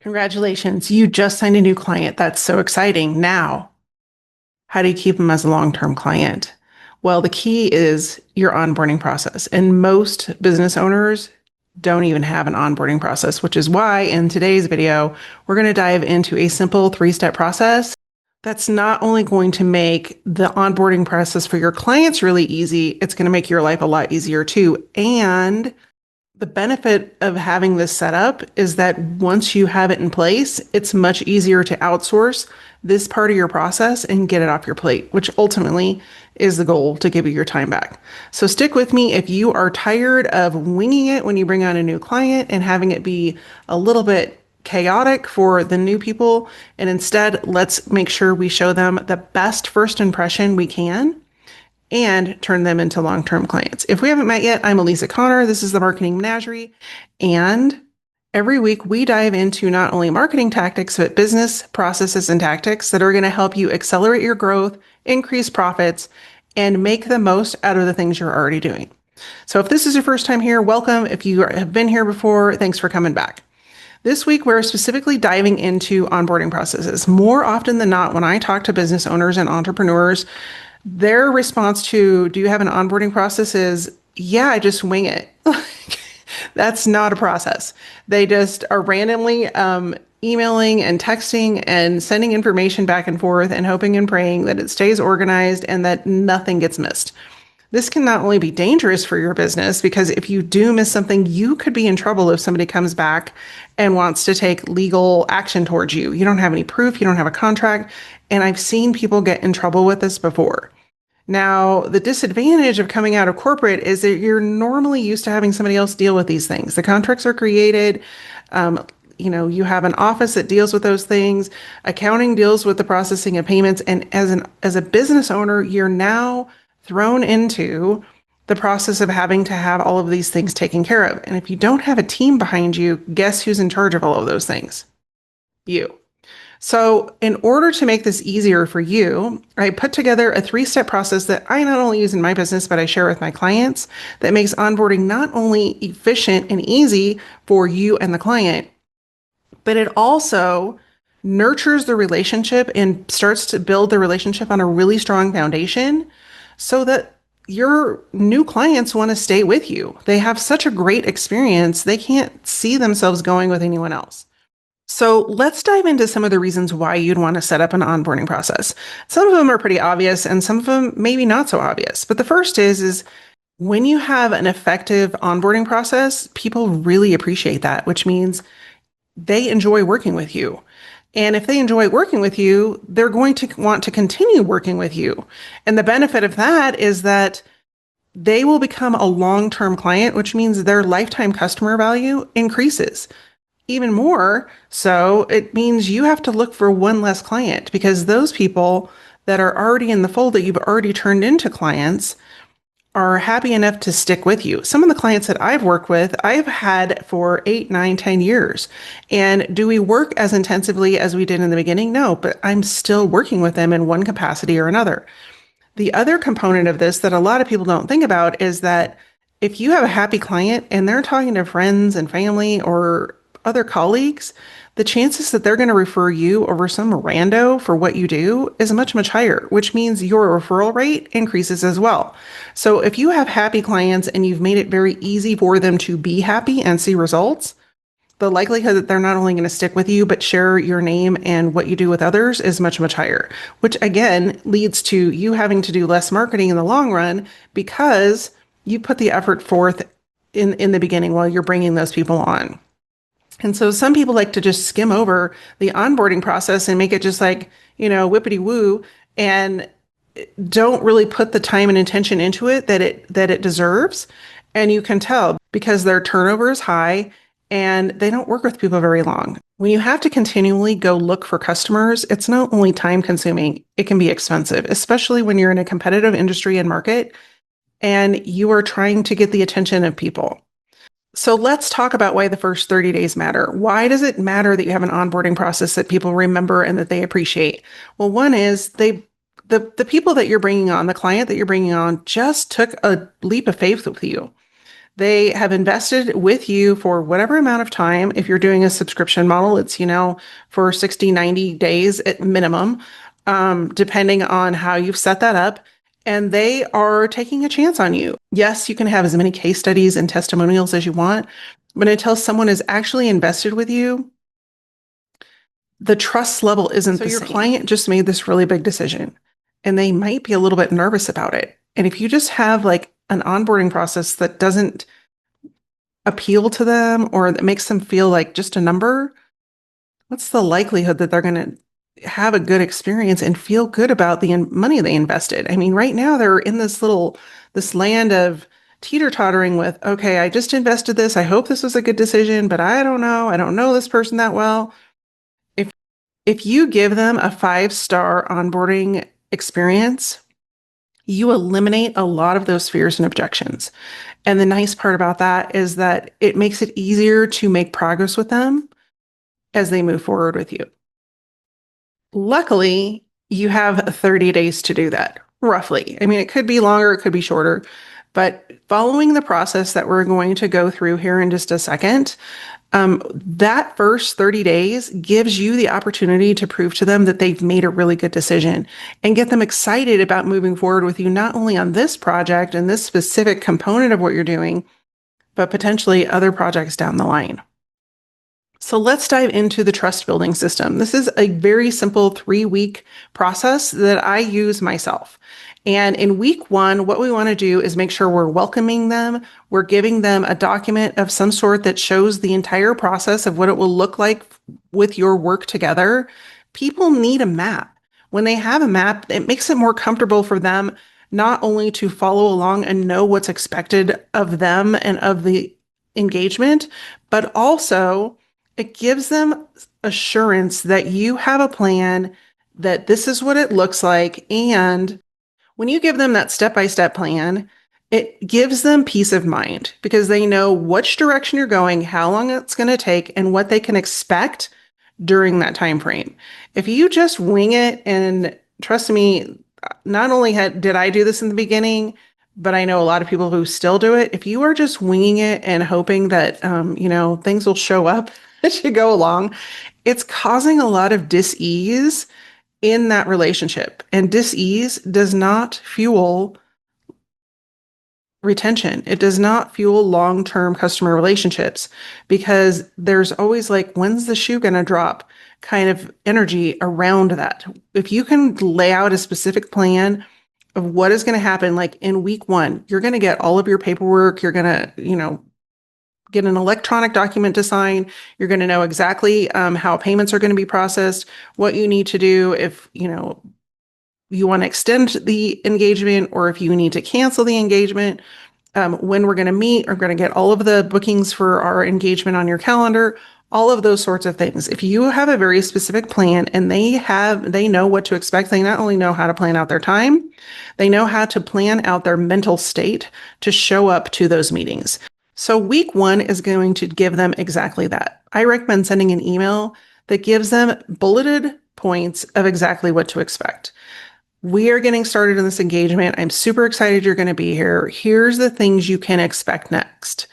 Congratulations, you just signed a new client. That's so exciting. Now, how do you keep them as a long-term client? Well, the key is your onboarding process. And most business owners don't even have an onboarding process, which is why in today's video, we're going to dive into a simple three-step process that's not only going to make the onboarding process for your clients really easy, it's going to make your life a lot easier too. And the benefit of having this set up is that once you have it in place, it's much easier to outsource this part of your process and get it off your plate, which ultimately is the goal to give you your time back. So stick with me if you are tired of winging it when you bring on a new client and having it be a little bit chaotic for the new people. And instead, let's make sure we show them the best first impression we can and turn them into long-term clients. If we haven't met yet, I'm Elisa Connor. This is the Marketing Menagerie. And every week we dive into not only marketing tactics, but business processes and tactics that are going to help you accelerate your growth, increase profits, and make the most out of the things you're already doing. So if this is your first time here, welcome. If you have been here before, thanks for coming back. This week, we're specifically diving into onboarding processes. More often than not, when I talk to business owners and entrepreneurs, their response to, do you have an onboarding process is, yeah, I just wing it. That's not a process. They just are randomly emailing and texting and sending information back and forth and hoping and praying that it stays organized and that nothing gets missed. This can not only be dangerous for your business, because if you do miss something, you could be in trouble if somebody comes back and wants to take legal action towards you. You don't have any proof, you don't have a contract, and I've seen people get in trouble with this before. Now, the disadvantage of coming out of corporate is that you're normally used to having somebody else deal with these things. The contracts are created. You have an office that deals with those things. Accounting deals with the processing of payments. And as a business owner, you're now thrown into the process of having to have all of these things taken care of. And if you don't have a team behind you, guess who's in charge of all of those things? You. So in order to make this easier for you, I put together a three-step process that I not only use in my business, but I share with my clients that makes onboarding not only efficient and easy for you and the client, but it also nurtures the relationship and starts to build the relationship on a really strong foundation so that your new clients want to stay with you. They have such a great experience, they can't see themselves going with anyone else. So let's dive into some of the reasons why you'd want to set up an onboarding process. Some of them are pretty obvious and some of them maybe not so obvious. But the first is when you have an effective onboarding process, people really appreciate that, which means they enjoy working with you. And if they enjoy working with you, they're going to want to continue working with you. And the benefit of that is that they will become a long-term client, which means their lifetime customer value increases. Even more so, it means you have to look for one less client because those people that are already in the fold that you've already turned into clients are happy enough to stick with you. Some of the clients that I've worked with, I've had for 8, 9, 10 years. And do we work as intensively as we did in the beginning? No, but I'm still working with them in one capacity or another. The other component of this that a lot of people don't think about is that if you have a happy client and they're talking to friends and family or other colleagues, the chances that they're going to refer you over some rando for what you do is much, much higher, which means your referral rate increases as well. So if you have happy clients and you've made it very easy for them to be happy and see results, the likelihood that they're not only going to stick with you, but share your name and what you do with others is much, much higher, which again leads to you having to do less marketing in the long run because you put the effort forth in the beginning while you're bringing those people on. And so some people like to just skim over the onboarding process and make it just like, whippity woo, and don't really put the time and attention into it that it deserves. And you can tell because their turnover is high and they don't work with people very long. When you have to continually go look for customers, it's not only time consuming, it can be expensive, especially when you're in a competitive industry and market and you are trying to get the attention of people. So let's talk about why the first 30 days matter. Why does it matter that you have an onboarding process that people remember and that they appreciate? Well, one is the people that you're bringing on, the client that you're bringing on just took a leap of faith with you. They have invested with you for whatever amount of time. If you're doing a subscription model, it's, for 60, 90 days at minimum, depending on how you've set that up. And they are taking a chance on you. Yes, you can have as many case studies and testimonials as you want, but until someone is actually invested with you, the trust level isn't the same. So your client just made this really big decision and they might be a little bit nervous about it. And if you just have like an onboarding process that doesn't appeal to them or that makes them feel like just a number, what's the likelihood that they're going to have a good experience and feel good about the money they invested? I mean, right now they're in this land of teeter-tottering with, okay, I just invested this. I hope this was a good decision, but I don't know. I don't know this person that well. If you give them a 5-star onboarding experience, you eliminate a lot of those fears and objections. And the nice part about that is that it makes it easier to make progress with them as they move forward with you. Luckily, you have 30 days to do that, roughly. I mean, it could be longer, it could be shorter, but following the process that we're going to go through here in just a second, that first 30 days gives you the opportunity to prove to them that they've made a really good decision and get them excited about moving forward with you, not only on this project and this specific component of what you're doing, but potentially other projects down the line. So let's dive into the trust building system. This is a very simple 3-week process that I use myself. And in week 1, what we want to do is make sure we're welcoming them. We're giving them a document of some sort that shows the entire process of what it will look like with your work together. People need a map. When they have a map, it makes it more comfortable for them not only to follow along and know what's expected of them and of the engagement, but also it gives them assurance that you have a plan, that this is what it looks like. And when you give them that step-by-step plan, it gives them peace of mind because they know which direction you're going, how long it's going to take, and what they can expect during that time frame. If you just wing it, and trust me, not only did I do this in the beginning, but I know a lot of people who still do it. If you are just winging it and hoping that, things will show up as you go along, it's causing a lot of dis-ease in that relationship. And dis-ease does not fuel retention. It does not fuel long-term customer relationships because there's always like, when's the shoe going to drop kind of energy around that. If you can lay out a specific plan of what is going to happen, like in week 1, you're going to get all of your paperwork. You're going to, get an electronic document to sign. You're going to know exactly how payments are going to be processed, what you need to do if, you want to extend the engagement or if you need to cancel the engagement, when we're going to meet, we're going to get all of the bookings for our engagement on your calendar, all of those sorts of things. If you have a very specific plan and they know what to expect, they not only know how to plan out their time, they know how to plan out their mental state to show up to those meetings. So week 1 is going to give them exactly that. I recommend sending an email that gives them bulleted points of exactly what to expect. We are getting started in this engagement. I'm super excited you're going to be here. Here's the things you can expect next.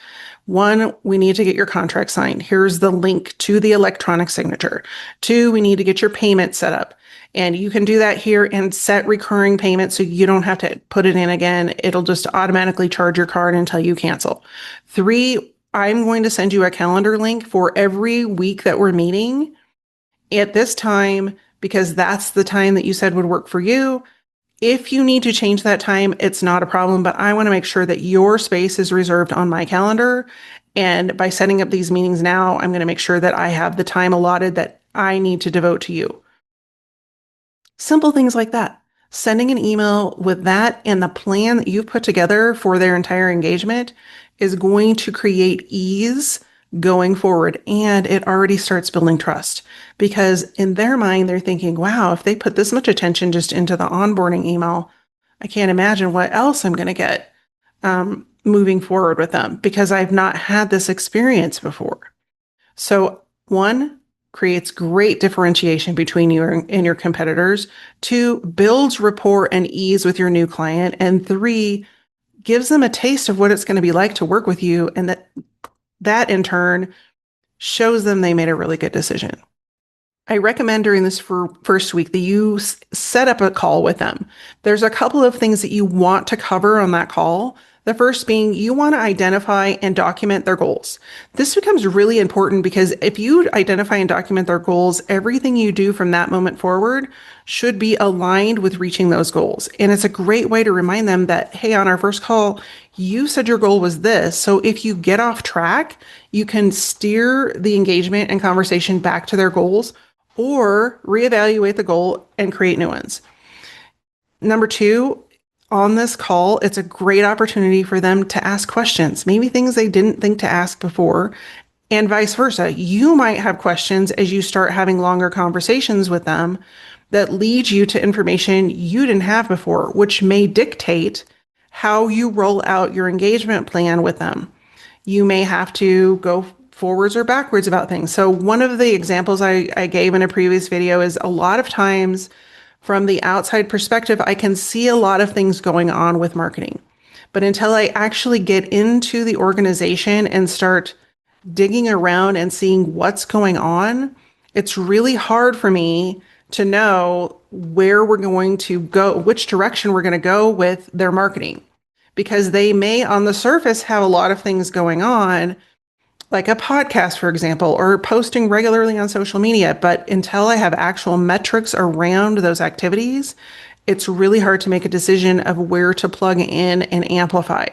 1, we need to get your contract signed. Here's the link to the electronic signature. 2, we need to get your payment set up. And you can do that here and set recurring payments so you don't have to put it in again. It'll just automatically charge your card until you cancel. 3, I'm going to send you a calendar link for every week that we're meeting at this time because that's the time that you said would work for you. If you need to change that time, it's not a problem, but I want to make sure that your space is reserved on my calendar. And by setting up these meetings now, I'm going to make sure that I have the time allotted that I need to devote to you. Simple things like that. Sending an email with that and the plan that you've put together for their entire engagement is going to create ease going forward. And it already starts building trust because in their mind, they're thinking, wow, if they put this much attention just into the onboarding email, I can't imagine what else I'm going to get moving forward with them because I've not had this experience before. So 1, creates great differentiation between you and your competitors. 2, builds rapport and ease with your new client. And 3, gives them a taste of what it's going to be like to work with you. And that in turn shows them they made a really good decision. I recommend during this first week that you set up a call with them. There's a couple of things that you want to cover on that call. The first being you want to identify and document their goals. This becomes really important because if you identify and document their goals, everything you do from that moment forward should be aligned with reaching those goals. And it's a great way to remind them that, hey, on our first call, you said your goal was this. So if you get off track, you can steer the engagement and conversation back to their goals or reevaluate the goal and create new ones. Number two, on this call, it's a great opportunity for them to ask questions, maybe things they didn't think to ask before, and vice versa. You might have questions as you start having longer conversations with them that lead you to information you didn't have before, which may dictate how you roll out your engagement plan with them. You may have to go forwards or backwards about things. So one of the examples I gave in a previous video is a lot of times from the outside perspective, I can see a lot of things going on with marketing. But until I actually get into the organization and start digging around and seeing what's going on, it's really hard for me to know where we're going to go, which direction we're going to go with their marketing. Because they may on the surface have a lot of things going on, like a podcast, for example, or posting regularly on social media. But until I have actual metrics around those activities, it's really hard to make a decision of where to plug in and amplify.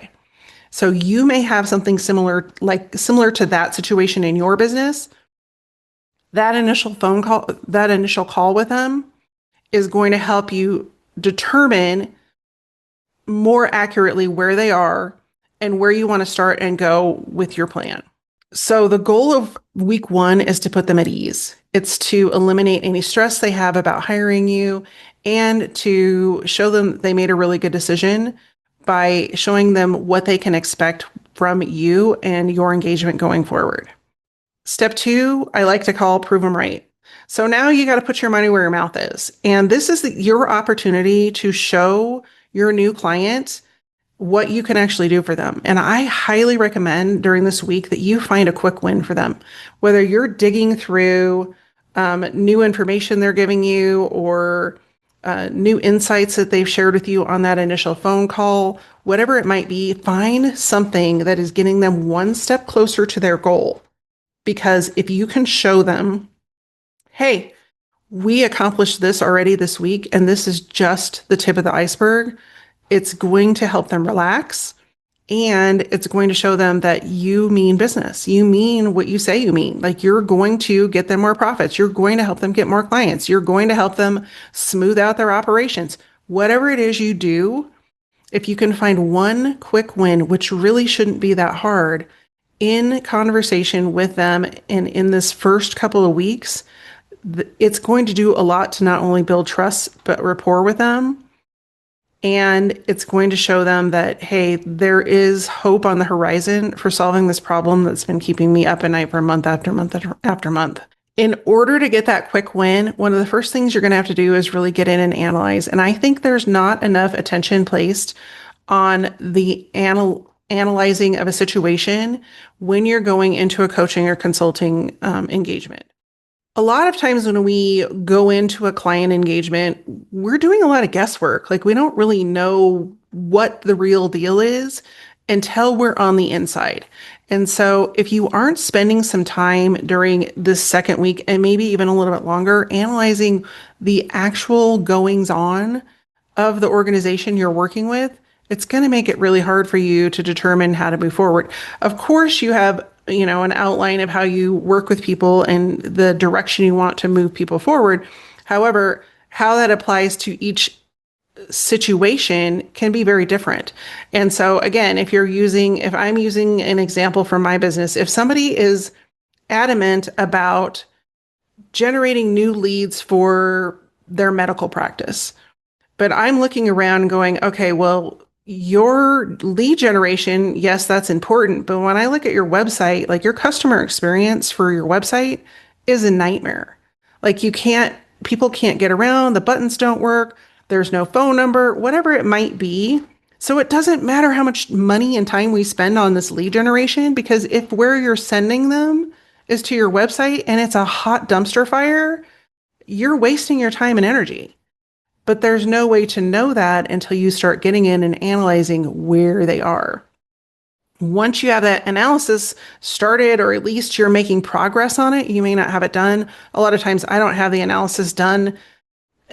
So you may have something similar to that situation in your business. That initial call with them is going to help you determine more accurately where they are and where you want to start and go with your plan. So the goal of week 1 is to put them at ease. It's to eliminate any stress they have about hiring you and to show them they made a really good decision by showing them what they can expect from you and your engagement going forward. Step 2, I like to call prove them right. So now you got to put your money where your mouth is. And this is your opportunity to show your new client what you can actually do for them. And I highly recommend during this week that you find a quick win for them, whether you're digging through new information they're giving you or new insights that they've shared with you on that initial phone call, whatever it might be, find something that is getting them one step closer to their goal. Because if you can show them, hey, we accomplished this already this week, and this is just the tip of the iceberg, it's going to help them relax, and it's going to show them that you mean business. You mean what you say you mean. Like, you're going to get them more profits. You're going to help them get more clients. You're going to help them smooth out their operations. Whatever it is you do, if you can find one quick win, which really shouldn't be that hard, in conversation with them and in this first couple of weeks, it's going to do a lot to not only build trust, but rapport with them. And it's going to show them that, hey, there is hope on the horizon for solving this problem that's been keeping me up at night for month after month after month. In order to get that quick win, one of the first things you're going to have to do is really get in and analyze. And I think there's not enough attention placed on the analyzing of a situation when you're going into a coaching or consulting engagement. A lot of times when we go into a client engagement, we're doing a lot of guesswork. Like, we don't really know what the real deal is until we're on the inside. And so if you aren't spending some time during this second week and maybe even a little bit longer analyzing the actual goings on of the organization you're working with, it's going to make it really hard for you to determine how to move forward. Of course, you have an outline of how you work with people and the direction you want to move people forward. However, how that applies to each situation can be very different. And so again, if I'm using an example from my business, if somebody is adamant about generating new leads for their medical practice, but I'm looking around going, okay, well, your lead generation, yes, that's important. But when I look at your website, like, your customer experience for your website is a nightmare. Like, people can't get around, the buttons don't work, there's no phone number, whatever it might be. So it doesn't matter how much money and time we spend on this lead generation, because if where you're sending them is to your website and it's a hot dumpster fire, you're wasting your time and energy. But there's no way to know that until you start getting in and analyzing where they are. Once you have that analysis started, or at least you're making progress on it, you may not have it done. A lot of times I don't have the analysis done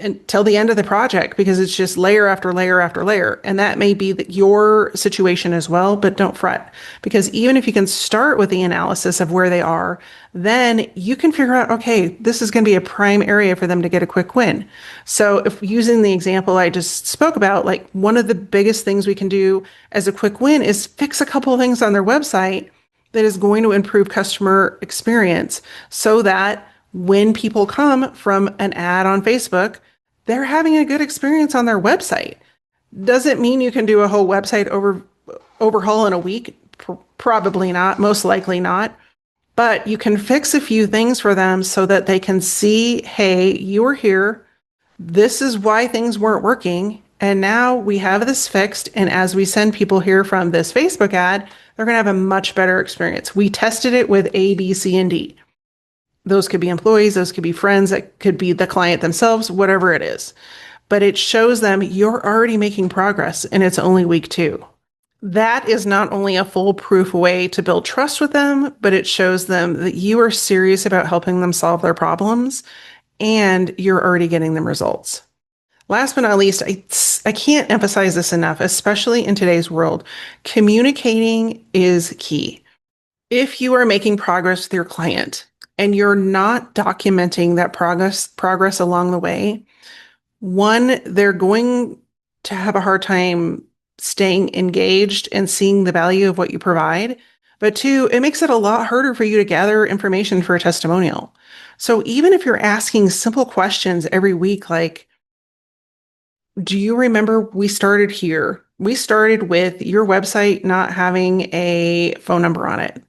until the end of the project because it's just layer after layer after layer. And that may be your situation as well, but don't fret, because even if you can start with the analysis of where they are, then you can figure out, okay, this is going to be a prime area for them to get a quick win. So if using the example I just spoke about, like one of the biggest things we can do as a quick win is fix a couple of things on their website that is going to improve customer experience so that when people come from an ad on Facebook, they're having a good experience on their website. Doesn't mean you can do a whole website overhaul in a week. Probably not, most likely not. But you can fix a few things for them so that they can see, hey, you were here. This is why things weren't working. And now we have this fixed. And as we send people here from this Facebook ad, they're going to have a much better experience. We tested it with A, B, C, and D. Those could be employees, those could be friends, that could be the client themselves, whatever it is. But it shows them you're already making progress and it's only week 2. That is not only a foolproof way to build trust with them, but it shows them that you are serious about helping them solve their problems and you're already getting them results. Last but not least, I can't emphasize this enough, especially in today's world. Communicating is key. If you are making progress with your client and you're not documenting that progress along the way, one, they're going to have a hard time staying engaged and seeing the value of what you provide. But two, it makes it a lot harder for you to gather information for a testimonial. So even if you're asking simple questions every week, like, do you remember we started here? We started with your website not having a phone number on it.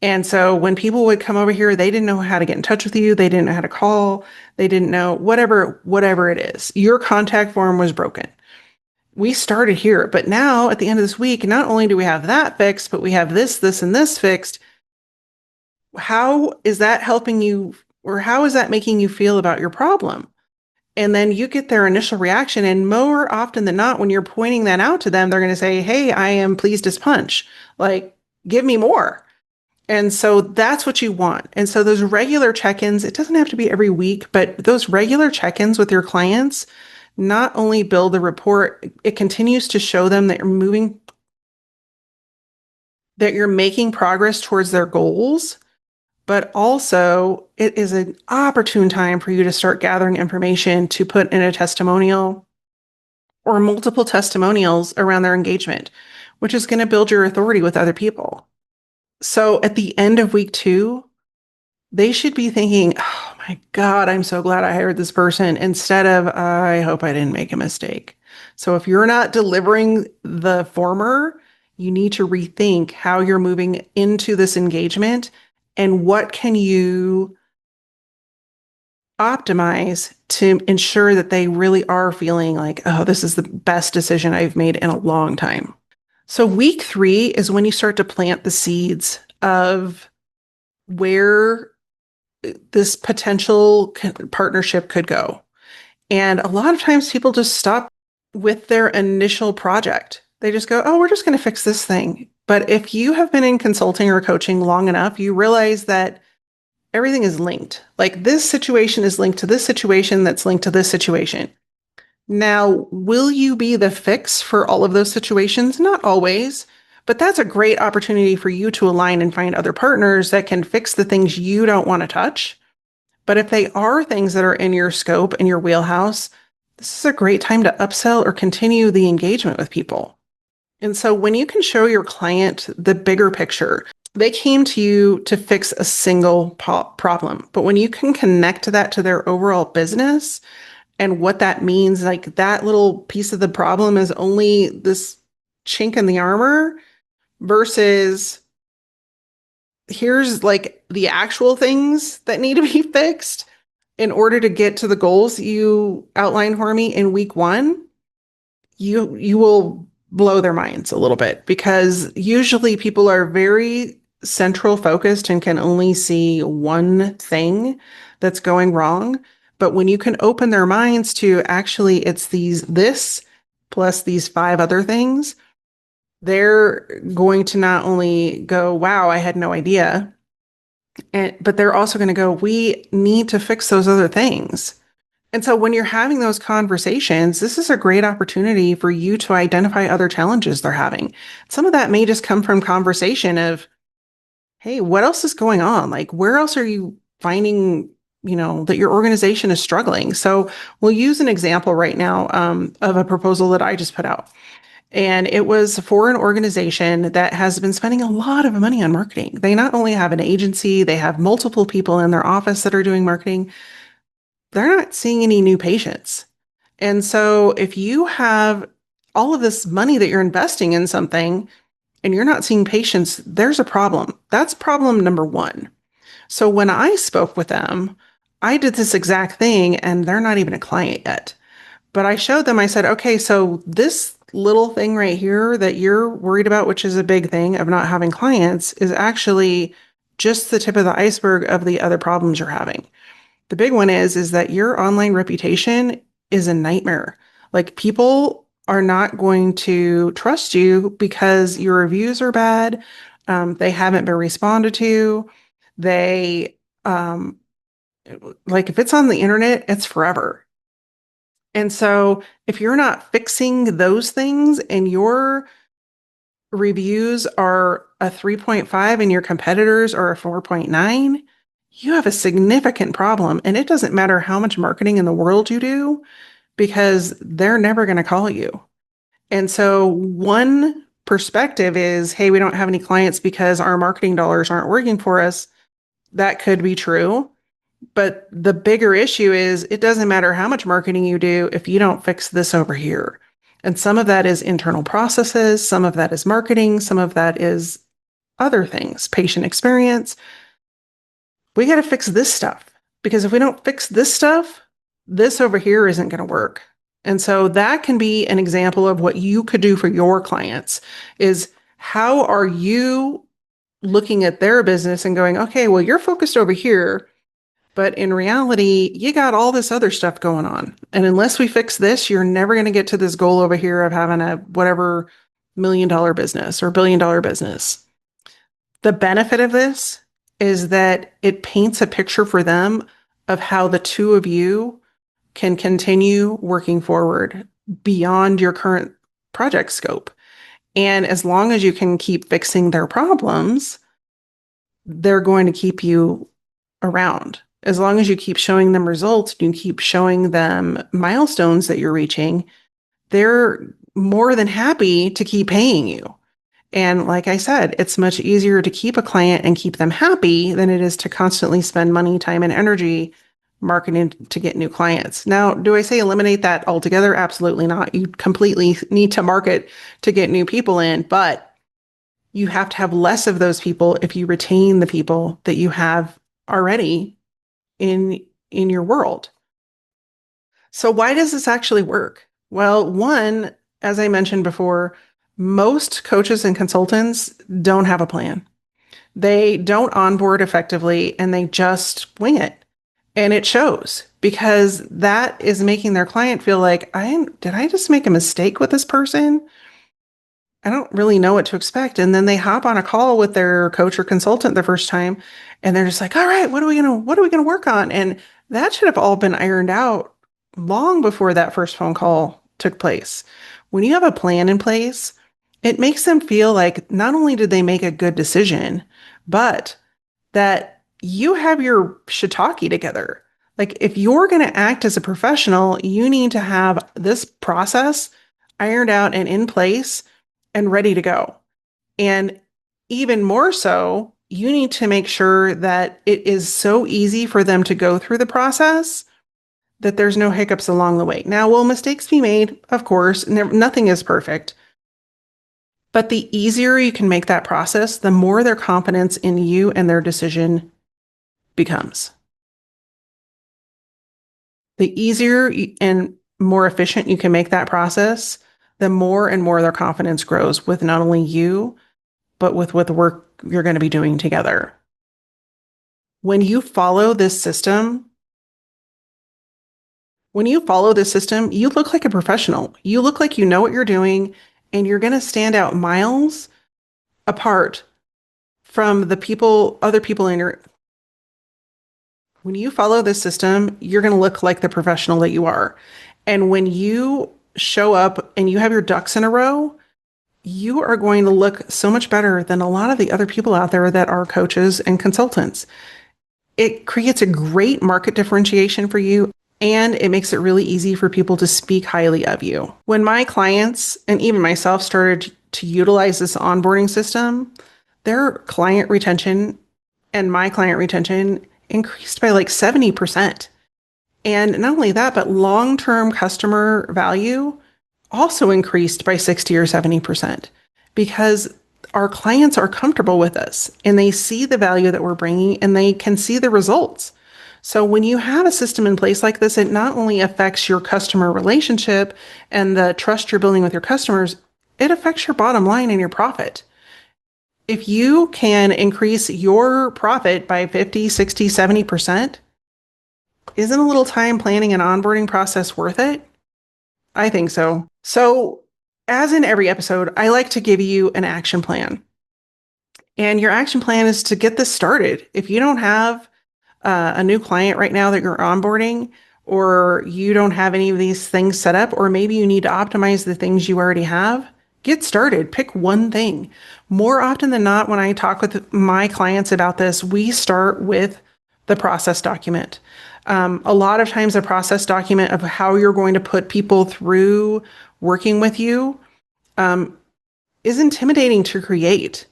And so when people would come over here, they didn't know how to get in touch with you. They didn't know how to call. They didn't know whatever it is. Your contact form was broken. We started here, but now at the end of this week, not only do we have that fixed, but we have this, and this fixed. How is that helping you, or how is that making you feel about your problem? And then you get their initial reaction. And more often than not, when you're pointing that out to them, they're going to say, hey, I am pleased as punch. Like, give me more. And so that's what you want. And so those regular check-ins, it doesn't have to be every week, but those regular check-ins with your clients not only build the rapport, it continues to show them that you're making progress towards their goals, but also it is an opportune time for you to start gathering information to put in a testimonial or multiple testimonials around their engagement, which is going to build your authority with other people. So at the end of week 2, they should be thinking, oh my God, I'm so glad I hired this person, instead of, I hope I didn't make a mistake. So if you're not delivering the former, you need to rethink how you're moving into this engagement and what can you optimize to ensure that they really are feeling like, oh, this is the best decision I've made in a long time. So week 3 is when you start to plant the seeds of where this potential partnership could go. And a lot of times people just stop with their initial project. They just go, oh, we're just going to fix this thing. But if you have been in consulting or coaching long enough, you realize that everything is linked. Like this situation is linked to this situation that's linked to this situation. Now, will you be the fix for all of those situations? Not always, but that's a great opportunity for you to align and find other partners that can fix the things you don't want to touch. But if they are things that are in your scope and your wheelhouse, this is a great time to upsell or continue the engagement with people. And so when you can show your client the bigger picture, they came to you to fix a single problem. But when you can connect that to their overall business, and what that means, like that little piece of the problem is only this chink in the armor versus here's like the actual things that need to be fixed in order to get to the goals you outlined for me in week 1, you will blow their minds a little bit because usually people are very central focused and can only see one thing that's going wrong. But when you can open their minds to actually it's this plus these five other things, they're going to not only go, wow, I had no idea, but they're also going to go, we need to fix those other things. And so when you're having those conversations, this is a great opportunity for you to identify other challenges they're having. Some of that may just come from conversation of, hey, what else is going on? Like, where else are you finding, that your organization is struggling? So we'll use an example right now of a proposal that I just put out. And it was for an organization that has been spending a lot of money on marketing. They not only have an agency, they have multiple people in their office that are doing marketing. They're not seeing any new patients. And so if you have all of this money that you're investing in something and you're not seeing patients, there's a problem. That's problem number one. So when I spoke with them, I did this exact thing and they're not even a client yet. But I showed them, I said, okay, so this little thing right here that you're worried about, which is a big thing of not having clients, is actually just the tip of the iceberg of the other problems you're having. The big one is that your online reputation is a nightmare. Like people are not going to trust you because your reviews are bad. They haven't been responded to. They, like if it's on the internet, it's forever. And so if you're not fixing those things and your reviews are a 3.5 and your competitors are a 4.9, you have a significant problem. And it doesn't matter how much marketing in the world you do because they're never going to call you. And so one perspective is, hey, we don't have any clients because our marketing dollars aren't working for us. That could be true. But the bigger issue is it doesn't matter how much marketing you do if you don't fix this over here. And some of that is internal processes, some of that is marketing, some of that is other things, patient experience. We got to fix this stuff because if we don't fix this stuff, this over here isn't going to work. And so that can be an example of what you could do for your clients is how are you looking at their business and going, okay, well, you're focused over here. But in reality, you got all this other stuff going on. And unless we fix this, you're never going to get to this goal over here of having a whatever $1 million business or $1 billion business. The benefit of this is that it paints a picture for them of how the two of you can continue working forward beyond your current project scope. And as long as you can keep fixing their problems, they're going to keep you around. As long as you keep showing them results, you keep showing them milestones that you're reaching, they're more than happy to keep paying you. And like I said, it's much easier to keep a client and keep them happy than it is to constantly spend money, time, and energy marketing to get new clients. Now, do I say eliminate that altogether? Absolutely not. You completely need to market to get new people in, but you have to have less of those people if you retain the people that you have already in your world. So why does this actually work? Well, one, as I mentioned before, most coaches and consultants don't have a plan. They don't onboard effectively and they just wing it. And it shows because that is making their client feel like, did I just make a mistake with this person? I don't really know what to expect. And then they hop on a call with their coach or consultant the first time and they're just like, all right, what are we going to work on? And that should have all been ironed out long before that first phone call took place. When you have a plan in place, it makes them feel like not only did they make a good decision, but that you have your shiitake together. Like if you're going to act as a professional, you need to have this process ironed out and in place and ready to go. And even more so, you need to make sure that it is so easy for them to go through the process that there's no hiccups along the way. Now, will mistakes be made? Of course, nothing is perfect. But the easier you can make that process, the more their confidence in you and their decision becomes. The easier and more efficient you can make that process, the more and more their confidence grows with not only you, but with the work you're going to be doing together. When you follow this system, you look like a professional. You look like you know what you're doing, and you're going to stand out miles apart from other people in your. When you follow this system, you're going to look like the professional that you are. And when you show up and you have your ducks in a row, you are going to look so much better than a lot of the other people out there that are coaches and consultants. It creates a great market differentiation for you, and it makes it really easy for people to speak highly of you. When my clients and even myself started to utilize this onboarding system, their client retention and my client retention increased by like 70%. And not only that, but long-term customer value also increased by 60 or 70% because our clients are comfortable with us and they see the value that we're bringing and they can see the results. So when you have a system in place like this, it not only affects your customer relationship and the trust you're building with your customers, it affects your bottom line and your profit. If you can increase your profit by 50, 60, 70%, isn't a little time planning and onboarding process worth it? I think so. So, as in every episode, I like to give you an action plan. And your action plan is to get this started. If you don't have a new client right now that you're onboarding, or you don't have any of these things set up, or maybe you need to optimize the things you already have, get started. Pick one thing. More often than not, when I talk with my clients about this, we start with the process document. A lot of times, a process document of how you're going to put people through working with you is intimidating to create.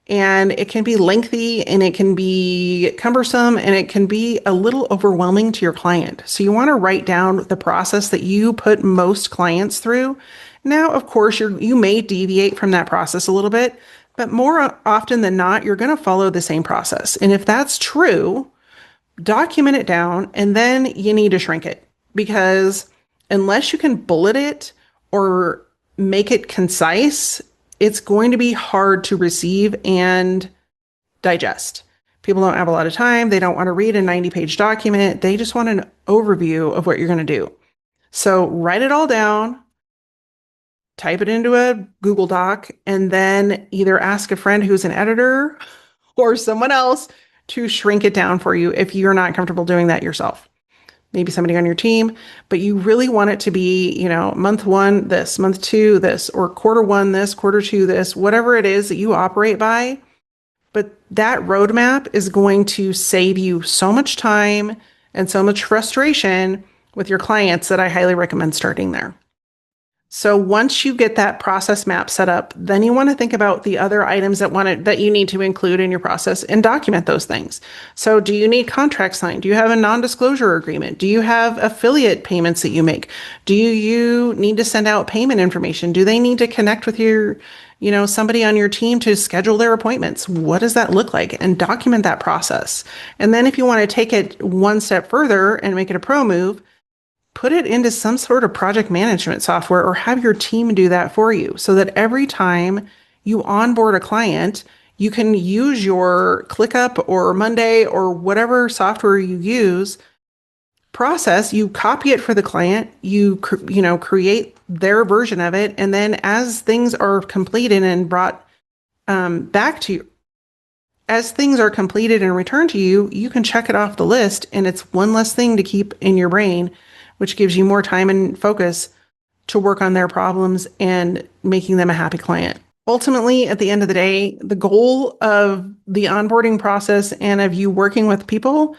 And it can be lengthy and it can be cumbersome and it can be a little overwhelming to your client. So you want to write down the process that you put most clients through. Now, of course, you may deviate from that process a little bit, but more often than not, you're going to follow the same process. And if that's true, document it down, and then you need to shrink it, because unless you can bullet it or make it concise, it's going to be hard to receive and digest. People don't have a lot of time. They don't want to read a 90-page document. They just want an overview of what you're going to do. So write it all down, type it into a Google Doc, and then either ask a friend who's an editor or someone else to shrink it down for you if you're not comfortable doing that yourself. Maybe somebody on your team, but you really want it to be, month one, this, month two, this, or quarter one, this, quarter two, this, whatever it is that you operate by. But that roadmap is going to save you so much time and so much frustration with your clients that I highly recommend starting there. So once you get that process map set up, then you want to think about the other items that you need to include in your process and document those things. So do you need contracts signed? Do you have a non-disclosure agreement? Do you have affiliate payments that you make? Do you need to send out payment information? Do they need to connect with somebody on your team to schedule their appointments? What does that look like? And document that process. And then if you want to take it one step further and make it a pro move, put it into some sort of project management software or have your team do that for you so that every time you onboard a client, you can use your ClickUp or Monday or whatever software you use process, you copy it for the client, you create their version of it, and then as things are completed and brought back to you, as things are completed and returned to you, you can check it off the list, and it's one less thing to keep in your brain, which gives you more time and focus to work on their problems and making them a happy client. Ultimately, at the end of the day, the goal of the onboarding process and of you working with people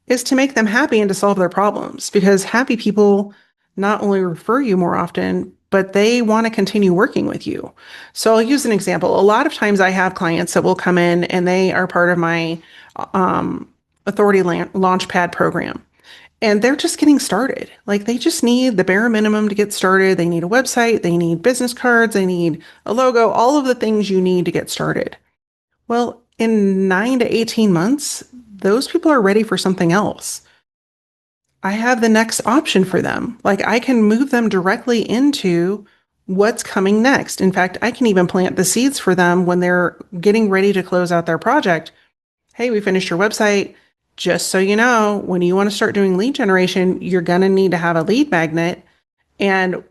is to make them happy and to solve their problems, because happy people not only refer you more often, but they want to continue working with you. So I'll use an example. A lot of times I have clients that will come in and they are part of my Authority Launchpad program. And they're just getting started. Like, they just need the bare minimum to get started. They need a website, they need business cards, they need a logo, all of the things you need to get started. Well, in 9 to 18 months, those people are ready for something else. I have the next option for them. Like, I can move them directly into What's coming next? In fact, I can even plant the seeds for them when they're getting ready to close out their project. Hey, we finished your website. Just so you know, when you want to start doing lead generation, you're going to need to have a lead magnet. And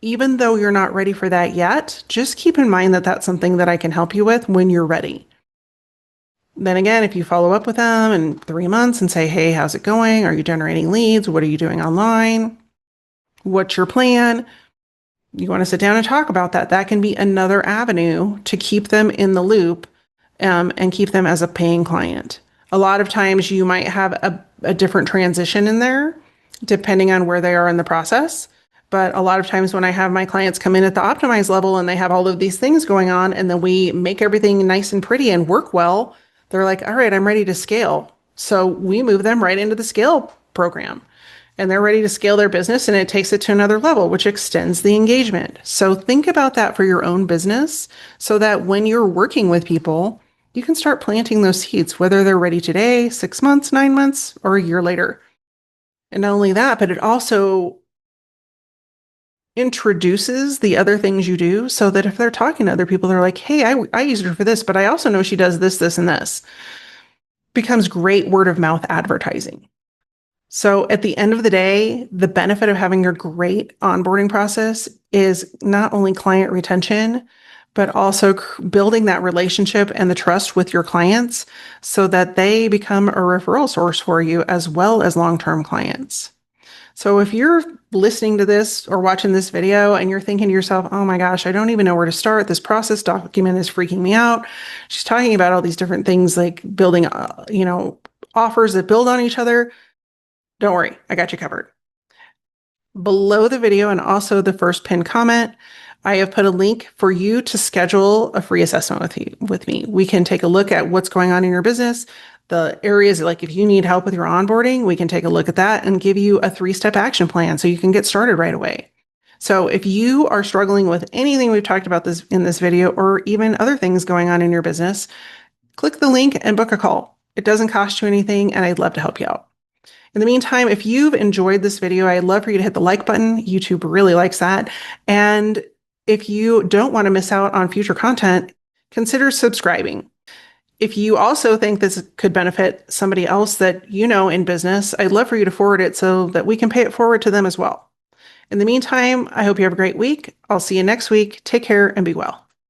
even though you're not ready for that yet, just keep in mind that that's something that I can help you with when you're ready. Then again, if you follow up with them in 3 months and say, hey, how's it going? Are you generating leads? What are you doing online? What's your plan? You want to sit down and talk about that. That can be another avenue to keep them in the loop and keep them as a paying client. A lot of times you might have a different transition in there depending on where they are in the process. But a lot of times when I have my clients come in at the optimized level and they have all of these things going on and then we make everything nice and pretty and work well, they're like, all right, I'm ready to scale. So we move them right into the scale program and they're ready to scale their business and it takes it to another level, which extends the engagement. So think about that for your own business so that when you're working with people, you can start planting those seeds, whether they're ready today, 6 months, 9 months, or a year later. And not only that, but it also introduces the other things you do so that if they're talking to other people, they're like, hey, I used her for this, but I also know she does this, this, and this. Becomes great word of mouth advertising. So at the end of the day, the benefit of having a great onboarding process is not only client retention, but also building that relationship and the trust with your clients so that they become a referral source for you as well as long-term clients. So if you're listening to this or watching this video and you're thinking to yourself, oh my gosh, I don't even know where to start. This process document is freaking me out. She's talking about all these different things like building, offers that build on each other. Don't worry, I got you covered. Below the video and also the first pinned comment, I have put a link for you to schedule a free assessment with me. We can take a look at what's going on in your business, the areas like if you need help with your onboarding, we can take a look at that and give you a 3-step action plan so you can get started right away. So if you are struggling with anything we've talked about this in this video or even other things going on in your business, click the link and book a call. It doesn't cost you anything and I'd love to help you out. In the meantime, if you've enjoyed this video, I'd love for you to hit the like button. YouTube really likes that. And if you don't want to miss out on future content, consider subscribing. If you also think this could benefit somebody else that you know in business, I'd love for you to forward it so that we can pay it forward to them as well. In the meantime, I hope you have a great week. I'll see you next week. Take care and be well.